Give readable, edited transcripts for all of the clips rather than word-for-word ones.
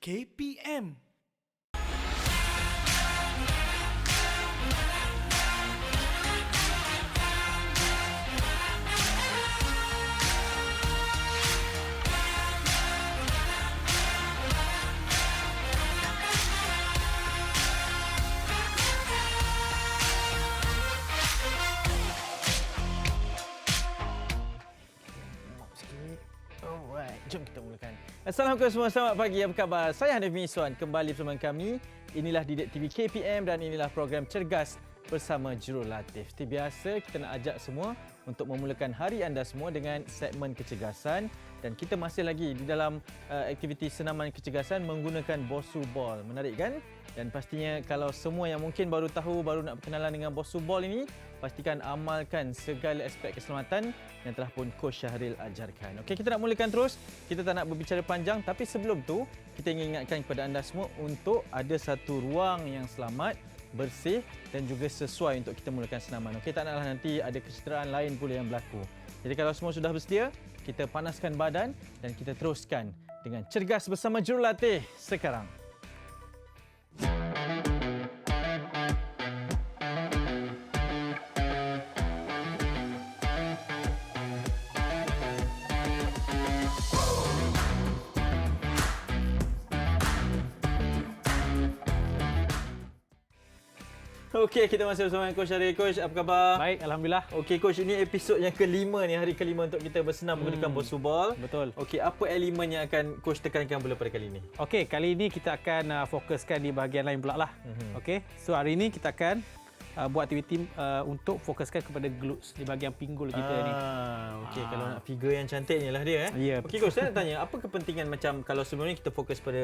KPM. Alright, jom kita mulakan. Assalamualaikum semua, selamat pagi, apa khabar? Saya Hanif Miswan, kembali bersama kami. Inilah Didik TV KPM dan inilah program Cergas bersama Jurulatih. Seperti biasa, kita nak ajak semua untuk memulakan hari anda semua dengan segmen kecergasan. Dan kita masih lagi di dalam aktiviti senaman kecergasan menggunakan Bosu Ball. Menarik kan? Dan pastinya kalau semua yang mungkin baru tahu, baru nak berkenalan dengan Bosu Ball ini, pastikan amalkan segala aspek keselamatan yang telah pun Coach Syahril ajarkan. Okey, kita nak mulakan terus. Kita tak nak berbicara panjang, tapi sebelum tu kita ingin ingatkan kepada anda semua untuk ada satu ruang yang selamat, bersih dan juga sesuai untuk kita mulakan senaman. Okey, tak naklah nanti ada kecederaan lain pula yang berlaku. Jadi kalau semua sudah bersedia, kita panaskan badan dan kita teruskan dengan Cergas bersama Jurulatih sekarang. Okey, kita masih bersama Coach Syahril. Coach, apa khabar? Baik, Alhamdulillah. Okey, Coach, ini episod yang kelima ni, hari kelima untuk kita bersenam menggunakan Bosu Ball. Betul. Okey, apa elemen yang akan Coach tekankan pula pada kali ini? Okey, kali ini kita akan fokuskan di bahagian lain pula lah. Okey, so hari ini kita akan buat aktiviti untuk fokuskan kepada glutes di bahagian pinggul kita ni. Okey, kalau nak figure yang cantik ni lah dia. Ya, Okey, Coach, saya nak tanya, apa kepentingan macam kalau sebelum ni kita fokus pada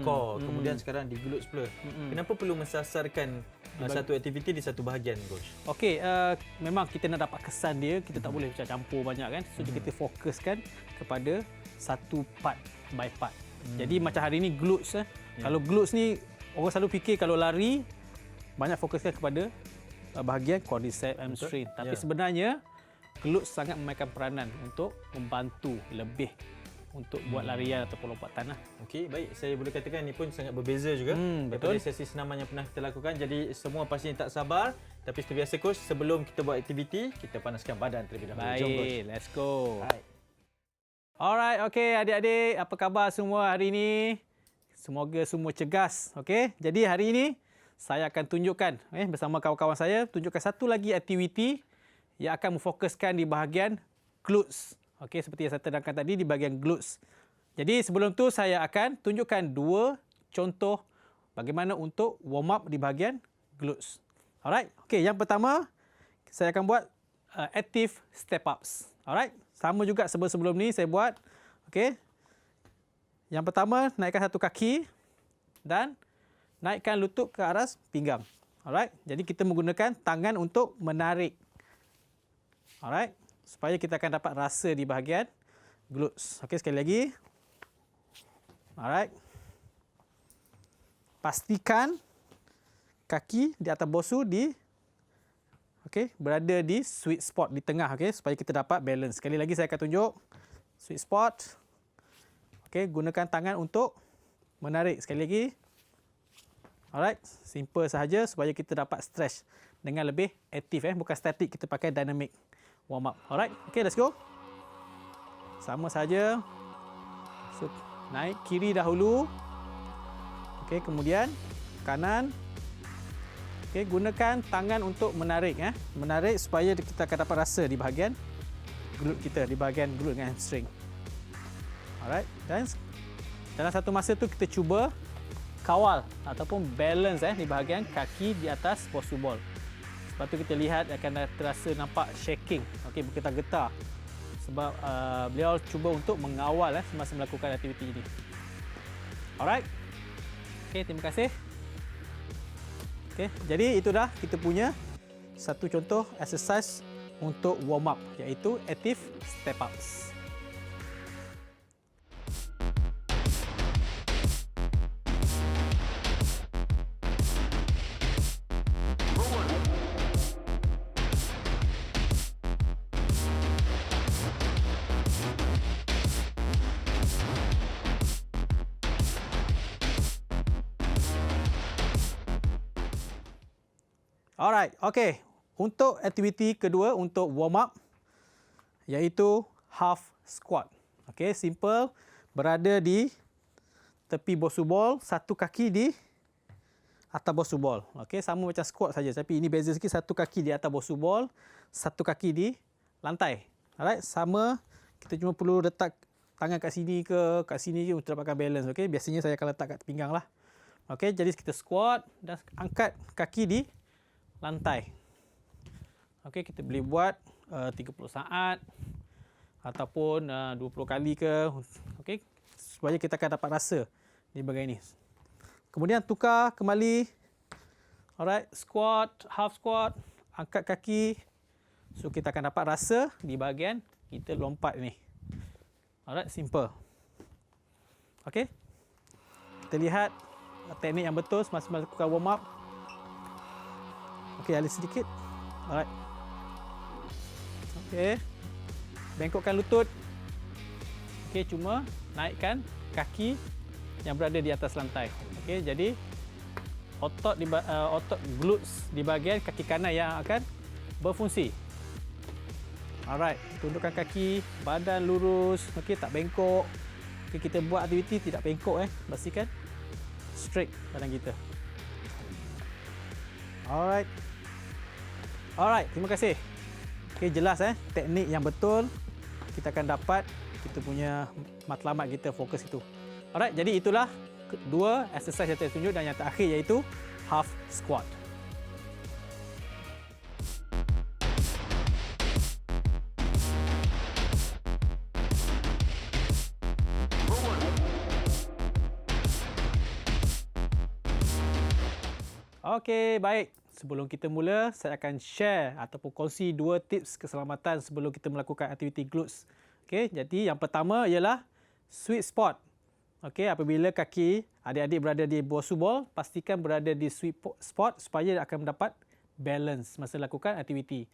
core, kemudian sekarang di glutes pula. Kenapa perlu mensasarkan satu aktiviti di satu bahagian, Coach? Okey, memang kita nak dapat kesan dia, kita tak boleh campur banyak kan. So kita fokuskan kepada satu part by part. Jadi macam hari ni glutes. Kalau glutes ni orang selalu fikir kalau lari banyak fokuskan kepada bahagian quadriceps, hamstring. Tapi sebenarnya glutes sangat memainkan peranan untuk membantu lebih untuk buat larian ataupun lompatan lah. Okey, baik. Saya boleh katakan ini pun sangat berbeza juga daripada sesi senaman yang pernah kita lakukan. Jadi semua pastinya tak sabar. Tapi seperti biasa, Coach, sebelum kita buat aktiviti, kita panaskan badan terlebih dahulu. Baik, jom, Coach. Let's go. Baik. Alright, okey adik-adik, apa khabar semua hari ini? Semoga semua cergas. Okey, jadi hari ini saya akan tunjukkan bersama kawan-kawan saya, tunjukkan satu lagi aktiviti yang akan memfokuskan di bahagian glutes. Okey, seperti yang saya terangkan tadi di bahagian glutes. Jadi sebelum tu saya akan tunjukkan dua contoh bagaimana untuk warm up di bahagian glutes. Alright. Okey, yang pertama saya akan buat active step ups. Alright. Sama juga sebelum ni saya buat. Okey. Yang pertama, naikkan satu kaki dan naikkan lutut ke atas pinggang. Alright. Jadi kita menggunakan tangan untuk menarik. Alright. Supaya kita akan dapat rasa di bahagian glutes. Okey, sekali lagi. Alright. Pastikan kaki di atas bosu berada di sweet spot di tengah, supaya kita dapat balance. Sekali lagi saya akan tunjuk sweet spot. Okey, gunakan tangan untuk menarik. Sekali lagi. Alright, simple sahaja supaya kita dapat stretch dengan lebih aktif, bukan statik, kita pakai dynamic warm up. Alright, okay, let's go. Sama saja. So, naik kiri dahulu. Okay, kemudian kanan. Okay, gunakan tangan untuk menarik. Menarik supaya kita akan dapat rasa di bahagian glute kita, di bahagian glute dengan hamstring. Alright, dan dalam satu masa tu kita cuba kawal ataupun balance di bahagian kaki di atas Bosu Ball. Lepas tu kita lihat akan terasa nampak shaking, bergetar-getar. Sebab beliau cuba untuk mengawal semasa melakukan aktiviti ini. Alright. Okey, terima kasih. Okey, jadi itu dah kita punya satu contoh exercise untuk warm up, iaitu active step ups. Alright, okay. Untuk aktiviti kedua untuk warm up iaitu half squat. Okay, simple. Berada di tepi bosu bol, satu kaki di atas bosu bol. Okay, sama macam squat saja. Tapi ini beza sikit, satu kaki di atas bosu bol, satu kaki di lantai. Alright, sama. Kita cuma perlu letak tangan kat sini je untuk dapatkan balance. Okay, biasanya saya akan letak kat pinggang lah. Okay, jadi kita squat dan angkat kaki di lantai. Okey, kita boleh buat 30 saat ataupun 20 kali ke. Okey, supaya kita akan dapat rasa di bahagian ini. Kemudian tukar kembali. Alright, squat, half squat, angkat kaki. So kita akan dapat rasa di bahagian kita lompat ni. Alright, simple. Okey. Kita lihat teknik yang betul semasa melakukan warm up. Okey, alih sedikit. Alright. Okey. Bengkokkan lutut. Okey, cuma naikkan kaki yang berada di atas lantai. Okey, jadi otot glutes di bahagian kaki kanan yang akan berfungsi. Alright, tundukkan kaki, badan lurus. Okey, tak bengkok. Okey, kita buat aktiviti tidak bengkok pastikan straight badan kita. Alright. Alright, terima kasih. Okey, jelas teknik yang betul kita akan dapat kita punya matlamat kita fokus itu. Alright, jadi itulah dua exercise yang saya tunjuk dan yang terakhir iaitu half squat. Okey, baik. Sebelum kita mula, saya akan share ataupun kongsi dua tips keselamatan sebelum kita melakukan aktiviti glutes. Okey, jadi yang pertama ialah sweet spot. Okey, apabila kaki adik-adik berada di bosu bol, pastikan berada di sweet spot supaya akan mendapat balance masa lakukan aktiviti.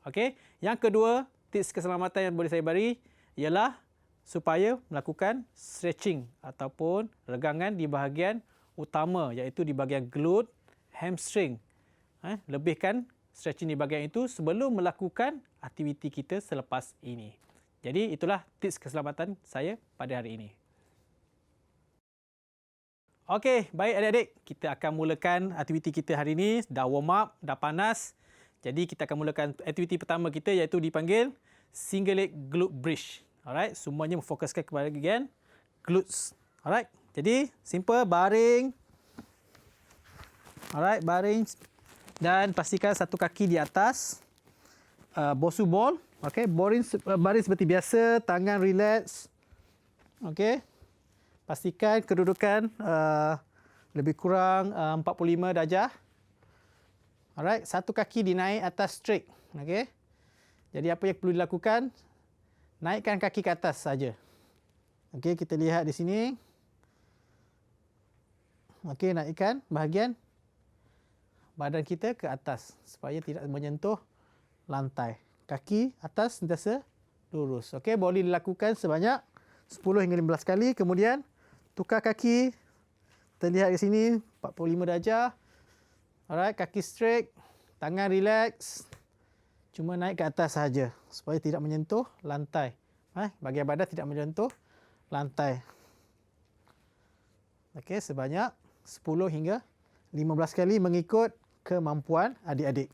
Okey, yang kedua, tips keselamatan yang boleh saya beri ialah supaya melakukan stretching ataupun regangan di bahagian utama iaitu di bahagian glute, hamstring. Lebihkan stretching di bahagian itu sebelum melakukan aktiviti kita selepas ini. Jadi itulah tips keselamatan saya pada hari ini. Okey, baik adik-adik. Kita akan mulakan aktiviti kita hari ini. Dah warm up, dah panas. Jadi kita akan mulakan aktiviti pertama kita iaitu dipanggil single leg glute bridge. Alright, semuanya memfokuskan kepada bahagian glutes. Alright, jadi simple, baring. Alright, baring. Dan pastikan satu kaki di atas bosu bol. Okey, baring seperti biasa, tangan relax. Okey. Pastikan kedudukan lebih kurang 45 darjah. Alright, satu kaki dinaik atas straight. Okey. Jadi apa yang perlu dilakukan? Naikkan kaki ke atas saja. Okey, kita lihat di sini. Okey, naikkan bahagian badan kita ke atas supaya tidak menyentuh lantai. Kaki atas sentiasa lurus. Okey, boleh dilakukan sebanyak 10 hingga 15 kali. Kemudian tukar kaki. Terlihat di sini 45 darjah. Alright, kaki straight, tangan relax. Cuma naik ke atas sahaja supaya tidak menyentuh lantai. Bahagian badan tidak menyentuh lantai. Okey, sebanyak 10 hingga 15 kali mengikut kemampuan adik-adik.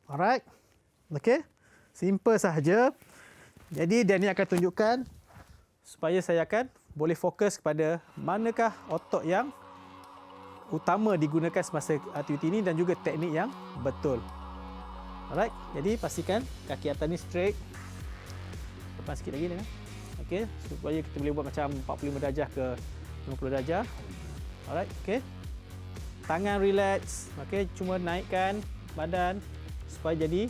Alright. Okey. Simple sahaja. Jadi dia ni akan tunjukkan supaya saya akan boleh fokus kepada manakah otot yang utama digunakan semasa aktiviti ini dan juga teknik yang betul. Alright. Jadi pastikan kaki atas ni straight. Depan sikit lagi dengan. Okey, supaya kita boleh buat macam 45 darjah ke 50 darjah. Alright, okey. Tangan relax. Okey, cuma naikkan badan supaya jadi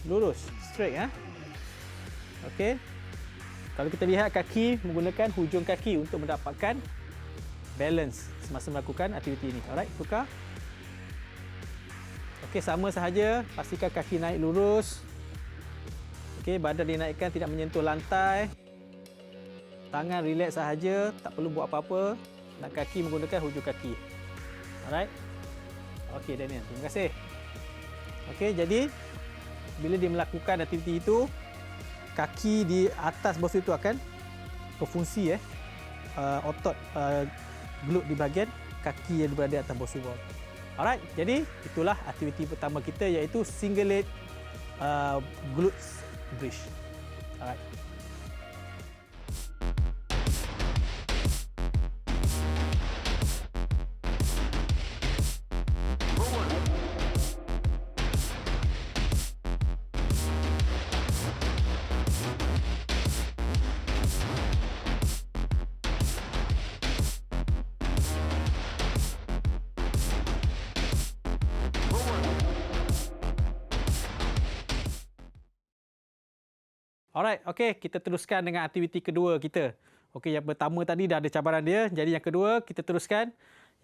lurus, straight Okey. Kalau kita lihat kaki menggunakan hujung kaki untuk mendapatkan balance semasa melakukan aktiviti ini. Alright, tukar. Okey, sama sahaja. Pastikan kaki naik lurus. Okey, badan dinaikkan tidak menyentuh lantai. Tangan relax sahaja, tak perlu buat apa-apa. Dan kaki menggunakan hujung kaki. Alright. Okey Daniel, terima kasih. Okey, jadi bila dia melakukan aktiviti itu, kaki di atas bosu itu akan berfungsi otot glute di bahagian kaki yang berada atas bosu ball. Alright, jadi itulah aktiviti pertama kita iaitu single leg glutes bridge. Alright. Alright, okey, kita teruskan dengan aktiviti kedua kita. Okey, yang pertama tadi dah ada cabaran dia. Jadi yang kedua kita teruskan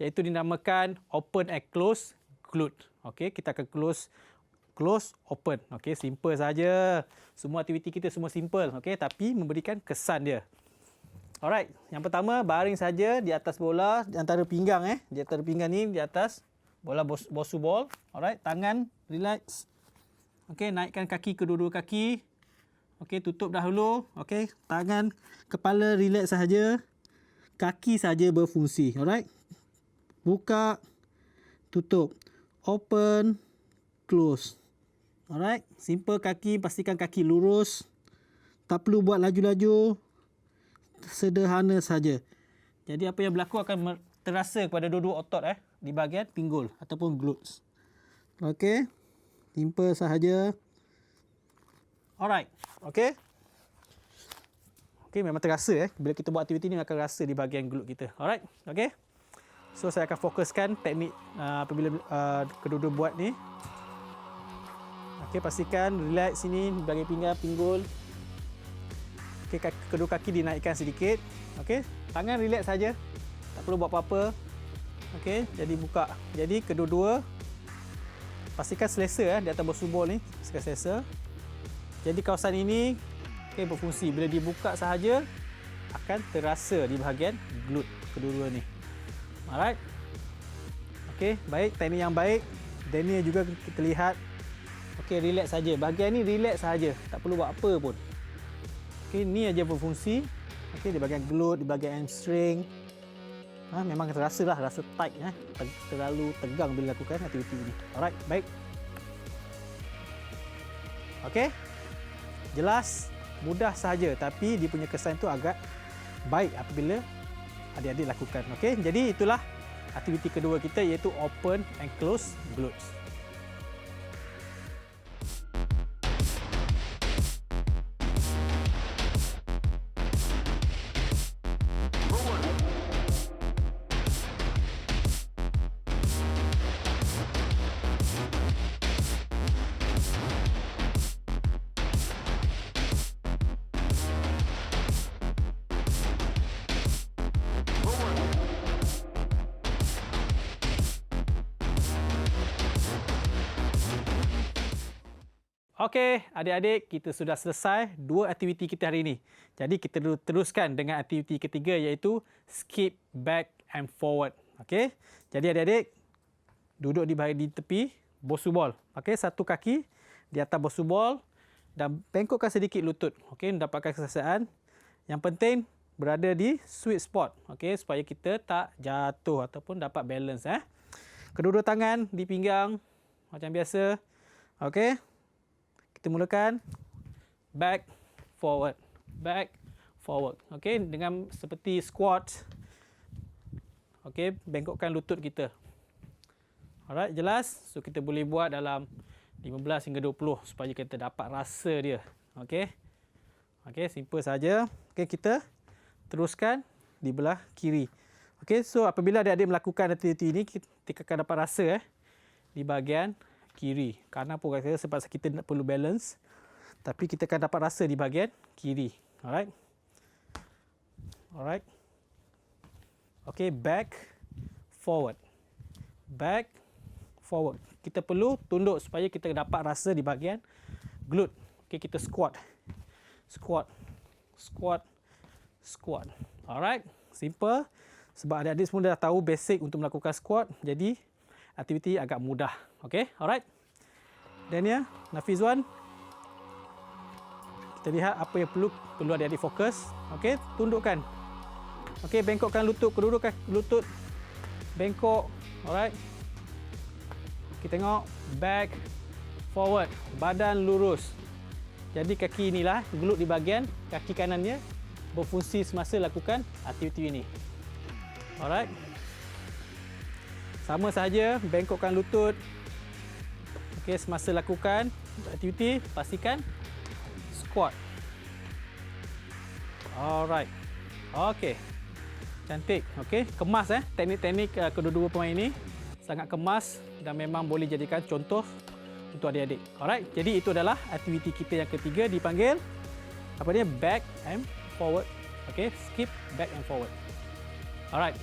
iaitu dinamakan open and close glute. Okey, kita akan close open. Okey, simple saja. Semua aktiviti kita semua simple, okey, tapi memberikan kesan dia. Alright, yang pertama baring saja di atas bola di antara pinggang di antara pinggang ni di atas bola bosu ball. Alright, tangan relax. Okey, naikkan kaki kedua-dua kaki. Okey, tutup dahulu. Okey, tangan, kepala relax sahaja. Kaki saja berfungsi. Alright. Buka, tutup. Open, close. Alright. Simple kaki, pastikan kaki lurus. Tak perlu buat laju-laju. Sederhana saja. Jadi apa yang berlaku akan terasa kepada dua-dua otot di bahagian pinggul ataupun glutes. Okey. Simple sahaja. Alright. Okey. Okey, memang terasa bila kita buat aktiviti ni akan rasa di bahagian glute kita. Alright. Okey. So saya akan fokuskan teknik apabila kedua-dua buat ni. Okey, pastikan relax sini di bahagian pinggang, pinggul. Okey, kedua kaki dinaikkan sedikit. Okey, tangan relax saja. Tak perlu buat apa-apa. Okey, jadi buka. Jadi kedua-dua pastikan selesa di atas bosu ball ni, selesa. Jadi kawasan ini berfungsi. Bila dibuka sahaja akan terasa di bahagian glute kedua-dua ni. Alright. Okey, baik. Teknik yang baik. Daniel juga kita lihat. Okey, relax saja. Bahagian ni relax saja. Tak perlu buat apa pun. Okey, ni aja berfungsi. Okey, di bahagian glute, di bahagian hamstring. Memang terasa lah, rasa tight terlalu tegang bila lakukan aktiviti ini. Alright, baik. Okey. Jelas, mudah sahaja tapi dia punya kesan itu agak baik apabila adik-adik lakukan. Okey, jadi itulah aktiviti kedua kita iaitu open and close glutes. Okey, adik-adik, kita sudah selesai dua aktiviti kita hari ini. Jadi kita teruskan dengan aktiviti ketiga iaitu skip back and forward. Okey. Jadi adik-adik duduk di tepi bosu ball. Okey, satu kaki di atas bosu ball dan bengkokkan sedikit lutut. Okey, mendapatkan keselesaan. Yang penting berada di sweet spot. Okey, supaya kita tak jatuh ataupun dapat balance Kedua-dua tangan di pinggang macam biasa. Okey. Kita mulakan back, forward, back, forward. Okey, dengan seperti squat. Okey, bengkokkan lutut kita. Alright, jelas? So kita boleh buat dalam 15 hingga 20 supaya kita dapat rasa dia. Okey. Okey, simple saja. Okey, kita teruskan di belah kiri. Okey, so apabila adik-adik melakukan aktiviti ini, kita akan dapat rasa di bahagian kiri. Kanan pun rasa sebab kita tak perlu balance. Tapi kita akan dapat rasa di bahagian kiri. Alright. Alright. Okey, back, forward. Back, forward. Kita perlu tunduk supaya kita dapat rasa di bahagian glute. Okey, kita squat. Squat. Squat. Squat. Alright. Simple. Sebab adik-adik semua dah tahu basic untuk melakukan squat. Jadi, aktiviti agak mudah. Okey, alright. Daniel, Nafizwan. Kita lihat apa yang perlu adik-adik fokus. Okey, tundukkan. Okey, bengkokkan lutut, kedudukan lutut. Bengkok. Alright. Kita tengok back, forward, badan lurus. Jadi kaki inilah gelut di bahagian kaki kanannya berfungsi semasa lakukan aktiviti ini. Alright. Sama sahaja, bengkokkan lutut. Okey, semasa lakukan aktiviti, pastikan squat. Alright. Okey. Cantik. Okey, kemas teknik-teknik kedua-dua pemain ini sangat kemas dan memang boleh jadikan contoh untuk adik-adik. Alright. Jadi itu adalah aktiviti kita yang ketiga, dipanggil apa dia? Back and forward. Okey, skip, back and forward. Alright.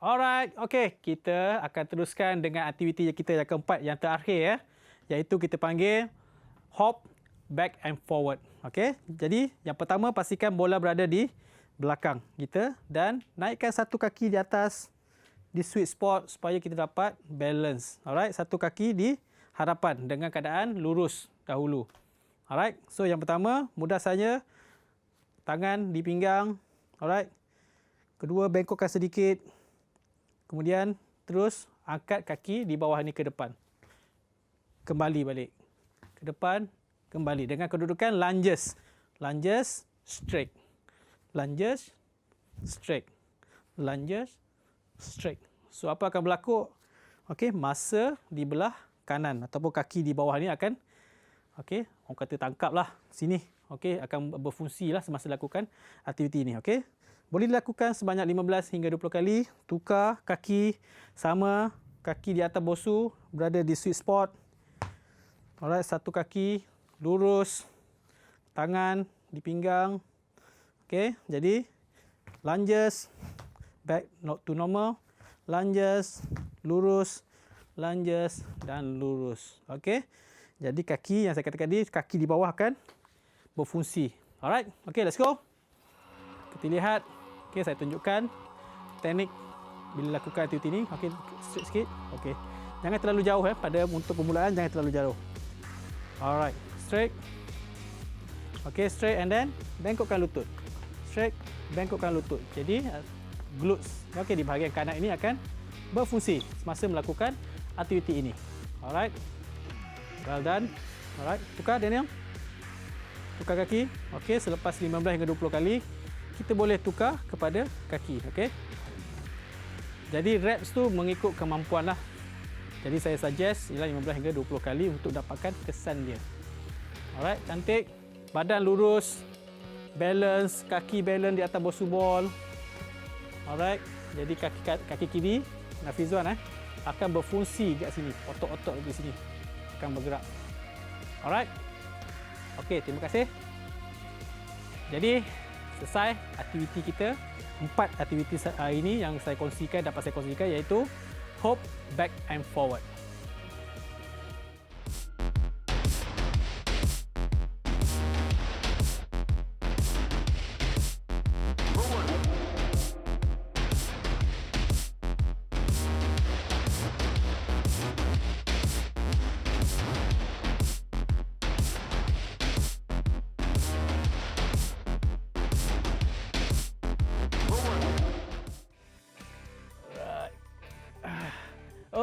Alright, okey, kita akan teruskan dengan aktiviti kita yang keempat, yang terakhir iaitu kita panggil hop, back and forward. Okey, jadi yang pertama pastikan bola berada di belakang kita dan naikkan satu kaki di atas di sweet spot supaya kita dapat balance. Alright, satu kaki di hadapan dengan keadaan lurus dahulu. Alright, so yang pertama mudah saja tangan di pinggang. Alright, kedua bengkokkan sedikit. Kemudian terus angkat kaki di bawah ini ke depan. Kembali balik. Ke depan, kembali. Dengan kedudukan lunges. Lunges, straight. Lunges, straight. Lunges, straight. So apa akan berlaku? Okey, masa di belah kanan ataupun kaki di bawah ini akan orang kata tangkaplah sini. Okey, akan berfungsilah semasa lakukan aktiviti ini. Okey. Boleh dilakukan sebanyak 15 hingga 20 kali. Tukar kaki sama, kaki di atas bosu berada di sweet spot. Alright, satu kaki lurus, tangan di pinggang. Okey, jadi lunges, back to normal, lunges, lurus, lunges dan lurus. Okey. Jadi kaki yang saya katakan tadi, kaki di bawah akan berfungsi. Alright. Okey, let's go. Kita lihat. Okey, saya tunjukkan teknik bila lakukan aktiviti ini. Okey, straight sikit. Okey. Jangan terlalu jauh pada untuk permulaan, jangan terlalu jauh. Alright, straight. Okey, straight and then bengkokkan lutut. Straight, bengkokkan lutut. Jadi glutes okey di bahagian kanan ini akan berfungsi semasa melakukan aktiviti ini. Alright. Well done. Alright, tukar Daniel. Tukar kaki. Okey, selepas 15 hingga 20 kali kita boleh tukar kepada kaki. Okey. Jadi reps tu mengikut kemampuan lah. Jadi saya suggest ialah 15 hingga 20 kali untuk dapatkan kesan dia. Alright, cantik. Badan lurus. Balance, kaki balance di atas bosu ball. Alright. Jadi kaki kiri Nafizwan akan berfungsi kat sini. Otot-otot di sini akan bergerak. Alright. Okey, terima kasih. Jadi selesai aktiviti kita. 4 aktiviti ini yang dapat saya kongsikan iaitu hop, back and forward.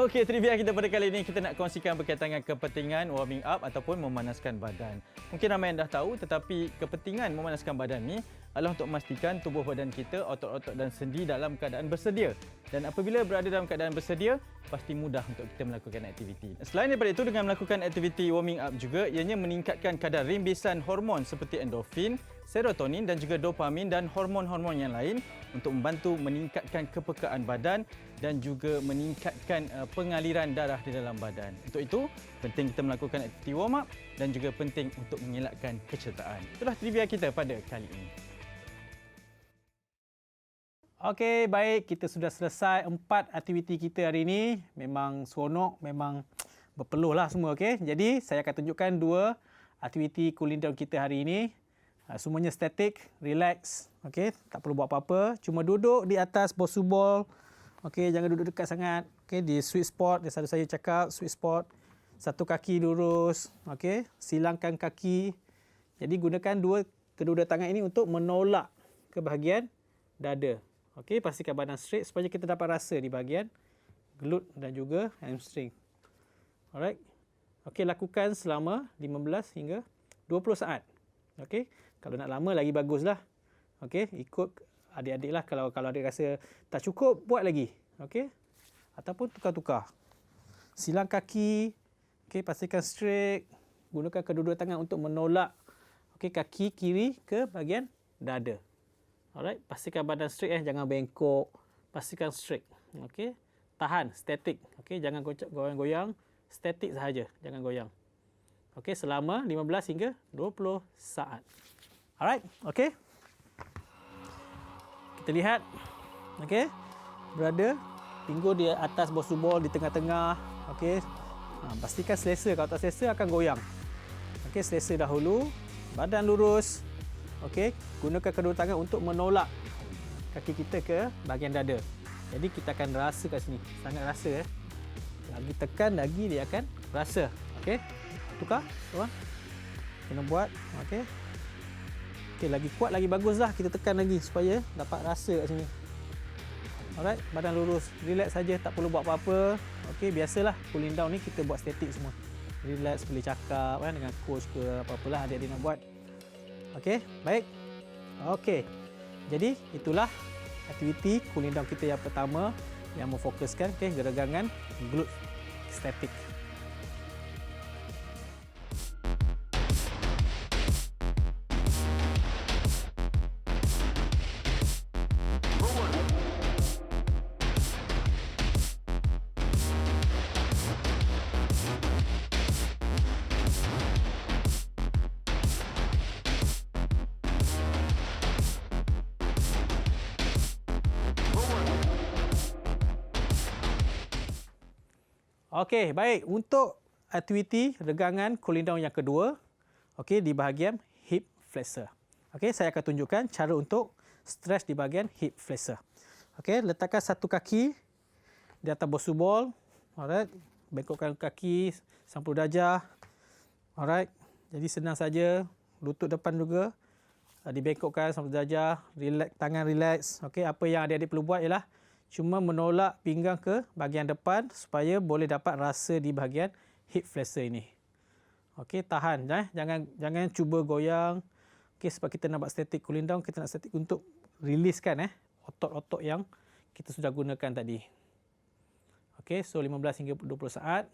Okey, trivia kita pada kali ini kita nak kongsikan berkaitan dengan kepentingan warming up ataupun memanaskan badan. Mungkin ramai yang dah tahu tetapi kepentingan memanaskan badan ni adalah untuk memastikan tubuh badan kita, otot-otot dan sendi dalam keadaan bersedia. Dan apabila berada dalam keadaan bersedia, pasti mudah untuk kita melakukan aktiviti. Selain daripada itu, dengan melakukan aktiviti warming up juga, ianya meningkatkan kadar rimbisan hormon seperti endorfin, serotonin dan juga dopamin dan hormon-hormon yang lain untuk membantu meningkatkan kepekaan badan dan juga meningkatkan pengaliran darah di dalam badan. Untuk itu, penting kita melakukan aktiviti warm up dan juga penting untuk mengelakkan kecederaan. Itulah trivia kita pada kali ini. Okey, baik. Kita sudah selesai 4 aktiviti kita hari ini. Memang seronok, memang berpeluh lah semua. Okay? Jadi, saya akan tunjukkan 2 aktiviti cooling down kita hari ini. Semuanya statik, relax. Okay? Tak perlu buat apa-apa. Cuma duduk di atas bosu ball. Okay? Jangan duduk dekat sangat. Okay? Di sweet spot, yang selalu saya cakap, sweet spot. Satu kaki lurus. Okay? Silangkan kaki. Jadi, gunakan kedua tangan ini untuk menolak ke bahagian dada. Okey, pastikan badan straight supaya kita dapat rasa di bahagian glute dan juga hamstring. Alright. Okey, lakukan selama 15 hingga 20 saat. Okey, kalau nak lama lagi baguslah. Okey, ikut adik-adik lah. Kalau adik rasa tak cukup, buat lagi. Okey, ataupun tukar-tukar. Silang kaki. Okey, pastikan straight. Gunakan kedua-dua tangan untuk menolak kaki kiri ke bahagian dada. Alright, pastikan badan straight jangan bengkok. Pastikan straight. Okey. Tahan, statik. Okey, jangan goyang-goyang, statik sahaja, jangan goyang. Okey, selama 15 hingga 20 saat. Alright, okey. Kita lihat. Okey. Berada pinggul di atas bosu ball di tengah-tengah. Okey. Pastikan selesa, kalau tak selesa akan goyang. Okey, selesa dahulu. Badan lurus. Okey, gunakan kedua tangan untuk menolak kaki kita ke bahagian dada. Jadi kita akan rasa kat sini. Sangat rasa. Lagi tekan, lagi dia akan rasa. Okey, tukar. Tuan. Kena buat. Okey. Okey, lagi kuat, lagi baguslah. Kita tekan lagi supaya dapat rasa kat sini. Alright, badan lurus. Relax saja, tak perlu buat apa-apa. Okey, biasalah cooling down ni kita buat statik semua. Relax, boleh cakap kan dengan coach ke apa-apalah adik-adik nak buat. Okey, baik. Okey. Jadi itulah aktiviti cooling down kita yang pertama yang memfokuskan gerakangan glute static. Okey, baik. Untuk aktiviti regangan cooling down yang kedua, okey, di bahagian hip flexor. Okey, saya akan tunjukkan cara untuk stretch di bahagian hip flexor. Okey, letakkan satu kaki di atas bosu ball. Alright. Bengkokkan kaki 90 darjah. Alright. Jadi senang saja. Lutut depan juga dibengkokkan 90 darjah. Relax, tangan relax. Okey, apa yang adik-adik perlu buat ialah cuma menolak pinggang ke bahagian depan supaya boleh dapat rasa di bahagian hip flexor ini. Okey, tahan. Jangan cuba goyang. Okey, sebab kita nak buat static cooling down, kita nak static untuk riliskan otot-otot yang kita sudah gunakan tadi. Okey, so 15 hingga 20 saat.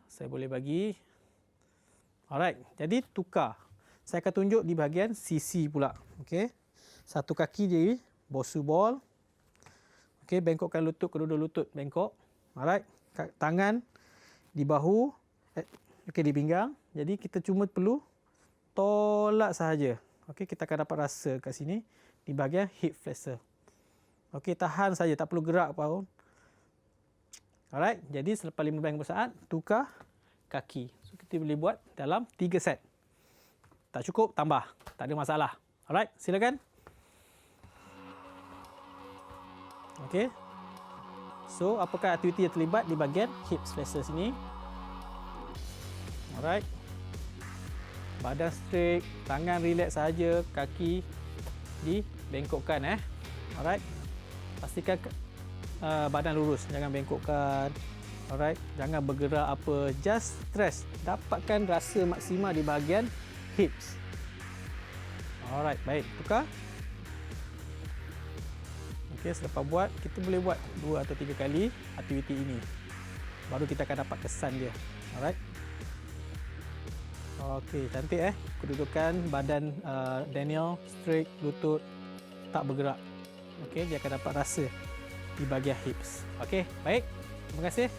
Saya boleh bagi. Alright, jadi tukar. Saya akan tunjuk di bahagian sisi pula. Okey. Satu kaki di bosu ball. Okey, bengkokkan lutut, kedua-dua lutut bengkok. Alright. Tangan di bahu, okey, di pinggang. Jadi kita cuma perlu tolak sahaja. Okey, kita akan dapat rasa kat sini di bahagian hip flexor. Okey, tahan saja, tak perlu gerak pun. Alright, jadi selepas 15 saat tukar kaki. So kita boleh buat dalam 3 set. Tak cukup, tambah. Tak ada masalah. Alright, silakan. Okey. So, apakah aktiviti yang terlibat di bahagian hip flexor sini? Alright. Badan straight, tangan relax saja, kaki dibengkokkan Alright. Pastikan badan lurus, jangan bengkokkan. Alright, jangan bergerak apa, just stretch. Dapatkan rasa maksima di bahagian hips. Alright, baik, tukar. Okey, selepas buat, kita boleh buat 2 atau 3 kali aktiviti ini. Baru kita akan dapat kesan dia. Alright. Okey, cantik kedudukan badan Daniel straight, lutut tak bergerak. Okey, dia akan dapat rasa di bahagian hips. Okey, baik. Terima kasih.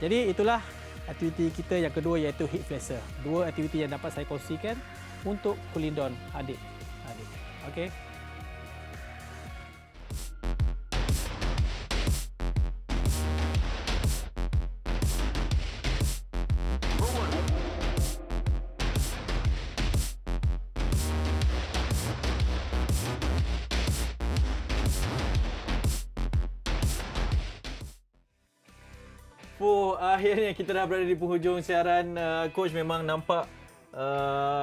Jadi itulah aktiviti kita yang kedua iaitu hip flexor. Dua aktiviti yang dapat saya kongsikan untuk Kulindon adik-adik. Okey. Akhirnya kita dah berada di penghujung siaran. Coach memang nampak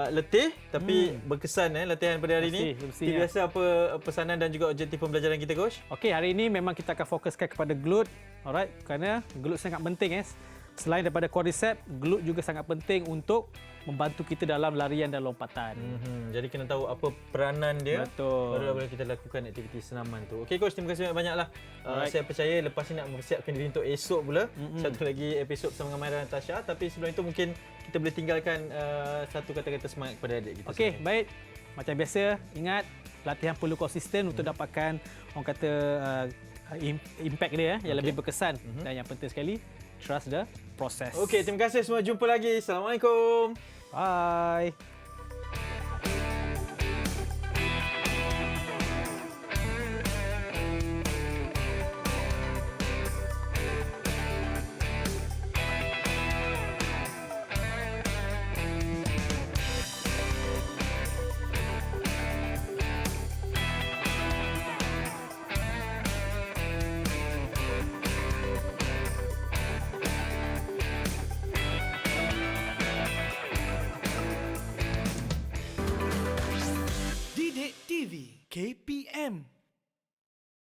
letih tapi berkesan latihan pada hari ini. Seperti biasa, apa pesanan dan juga objektif pembelajaran kita, Coach? Okey, hari ini memang kita akan fokuskan kepada glute. Alright, kerana glute sangat penting. Selain daripada quadricep, glute juga sangat penting untuk membantu kita dalam larian dan lompatan. Jadi kena tahu apa peranan dia. Betul. Baru boleh kita lakukan aktiviti senaman tu. Okey, Coach, terima kasih banyak-banyaklah. Saya percaya lepas ni nak mempersiapkan diri untuk esok pula. Satu lagi episod bersama dengan Maira dan Tasha. Tapi sebelum itu mungkin kita boleh tinggalkan satu kata-kata semangat kepada adik kita. Okey, baik. Macam biasa, ingat latihan perlu konsisten untuk dapatkan orang kata impact dia yang lebih berkesan. Dan yang penting sekali, trust the process. Okey, terima kasih semua. Jumpa lagi. Assalamualaikum. Bye. Didik TV KPM